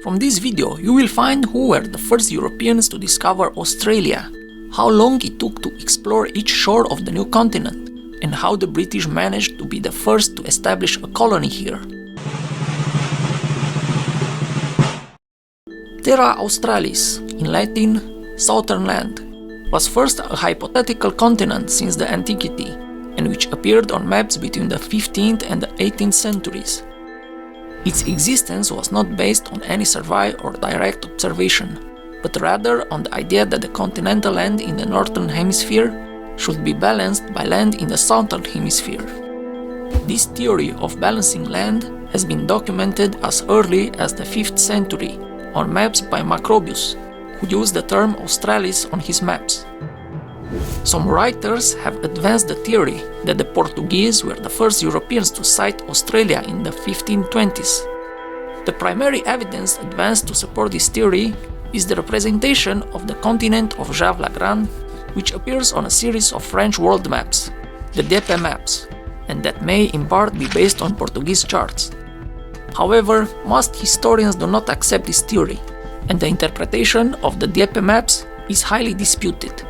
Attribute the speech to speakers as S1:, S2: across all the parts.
S1: From this video you will find who were the first Europeans to discover Australia, how long it took to explore each shore of the new continent, and how the British managed to be the first to establish a colony here. Terra Australis, in Latin, Southern Land, was first a hypothetical continent since the antiquity, and which appeared on maps between the 15th and the 18th centuries. Its existence was not based on any survey or direct observation, but rather on the idea that the continental land in the northern hemisphere should be balanced by land in the southern hemisphere. This theory of balancing land has been documented as early as the 5th century on maps by Macrobius, who used the term Australis on his maps. Some writers have advanced the theory that the Portuguese were the first Europeans to sight Australia in the 1520s. The primary evidence advanced to support this theory is the representation of the continent of Jave la Grande, which appears on a series of French world maps, the DP maps, and that may in part be based on Portuguese charts. However, most historians do not accept this theory, and the interpretation of the DP maps is highly disputed.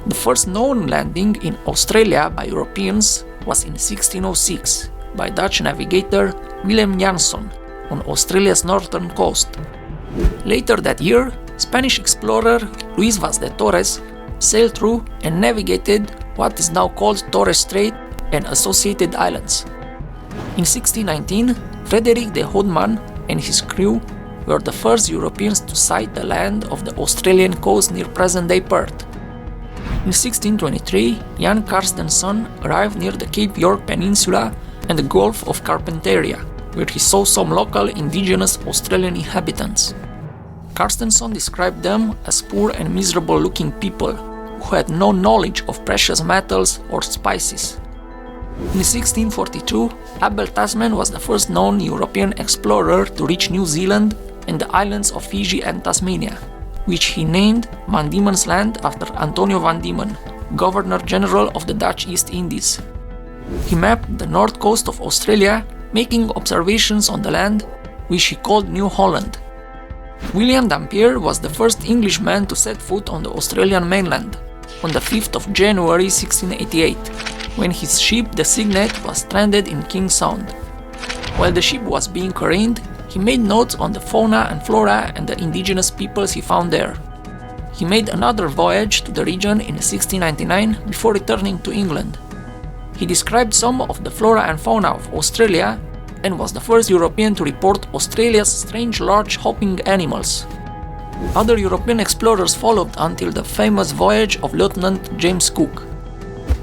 S1: The first known landing in Australia by Europeans was in 1606 by Dutch navigator Willem Janszoon on Australia's northern coast. Later that year, Spanish explorer Luis Vaz de Torres sailed through and navigated what is now called Torres Strait and associated islands. In 1619, Frederik de Houtman and his crew were the first Europeans to sight the land of the Australian coast near present-day Perth. In 1623, Jan Carstenszoon arrived near the Cape York Peninsula and the Gulf of Carpentaria, where he saw some local indigenous Australian inhabitants. Carstenszoon described them as poor and miserable-looking people who had no knowledge of precious metals or spices. In 1642, Abel Tasman was the first known European explorer to reach New Zealand and the islands of Fiji and Tasmania, which he named Van Diemen's Land after Antonio van Diemen, Governor General of the Dutch East Indies. He mapped the north coast of Australia, making observations on the land, which he called New Holland. William Dampier was the first Englishman to set foot on the Australian mainland, on the 5th of January 1688, when his ship the Cygnet was stranded in King Sound. While the ship was being quarantined, he made notes on the fauna and flora and the indigenous peoples he found there. He made another voyage to the region in 1699 before returning to England. He described some of the flora and fauna of Australia and was the first European to report Australia's strange large hopping animals. Other European explorers followed until the famous voyage of Lieutenant James Cook.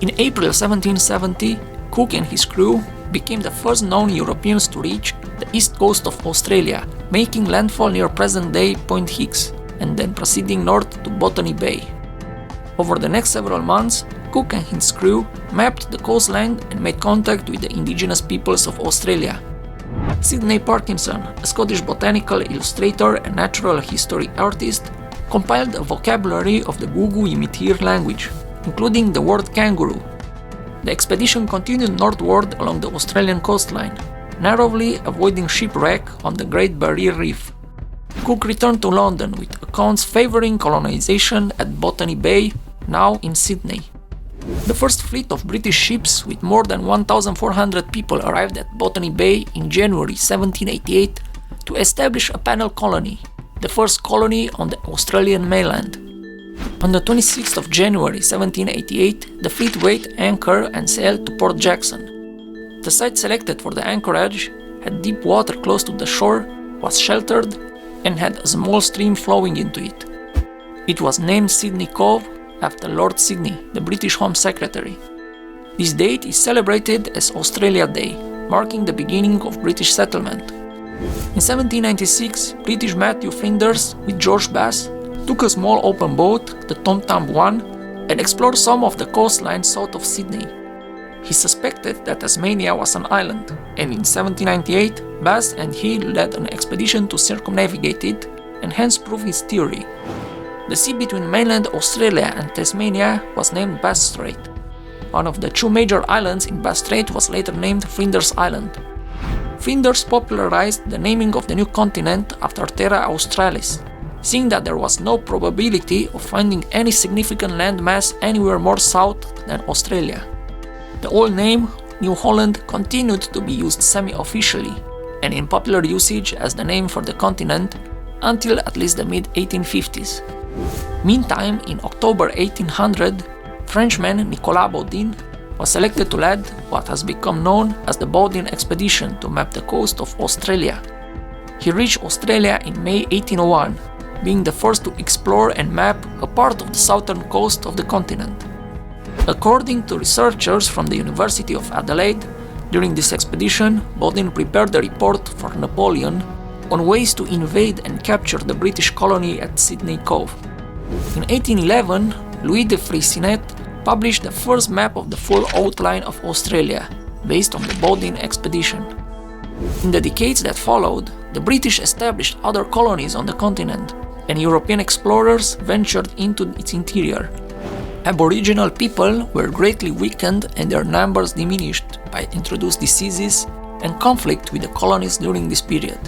S1: In April 1770, Cook and his crew became the first known Europeans to reach the east coast of Australia, making landfall near present-day Point Hicks, and then proceeding north to Botany Bay. Over the next several months, Cook and his crew mapped the coastline and made contact with the indigenous peoples of Australia. Sydney Parkinson, a Scottish botanical illustrator and natural history artist, compiled a vocabulary of the Gugu Yimitir language, including the word kangaroo. The expedition continued northward along the Australian coastline, narrowly avoiding shipwreck on the Great Barrier Reef. Cook returned to London with accounts favoring colonization at Botany Bay, now in Sydney. The first fleet of British ships with more than 1,400 people arrived at Botany Bay in January 1788 to establish a penal colony, the first colony on the Australian mainland. On the 26th of January 1788, the fleet weighed anchor and sailed to Port Jackson. The site selected for the anchorage had deep water close to the shore, was sheltered, and had a small stream flowing into it. It was named Sydney Cove after Lord Sydney, the British Home Secretary. This date is celebrated as Australia Day, marking the beginning of British settlement. In 1796, British Matthew Flinders with George Bass took a small open boat, the Tom Thumb 1, and explored some of the coastline south of Sydney. He suspected that Tasmania was an island, and in 1798, Bass and he led an expedition to circumnavigate it, and hence prove his theory. The sea between mainland Australia and Tasmania was named Bass Strait. One of the two major islands in Bass Strait was later named Flinders Island. Flinders popularized the naming of the new continent after Terra Australis, seeing that there was no probability of finding any significant landmass anywhere more south than Australia. The old name, New Holland, continued to be used semi-officially and in popular usage as the name for the continent until at least the mid-1850s. Meantime, in October 1800, Frenchman Nicolas Baudin was selected to lead what has become known as the Baudin expedition to map the coast of Australia. He reached Australia in May 1801, being the first to explore and map a part of the southern coast of the continent. According to researchers from the University of Adelaide, during this expedition, Baudin prepared a report for Napoleon on ways to invade and capture the British colony at Sydney Cove. In 1811, Louis de Freycinet published the first map of the full outline of Australia, based on the Baudin expedition. In the decades that followed, the British established other colonies on the continent, and European explorers ventured into its interior. Aboriginal people were greatly weakened and their numbers diminished by introduced diseases and conflict with the colonies during this period.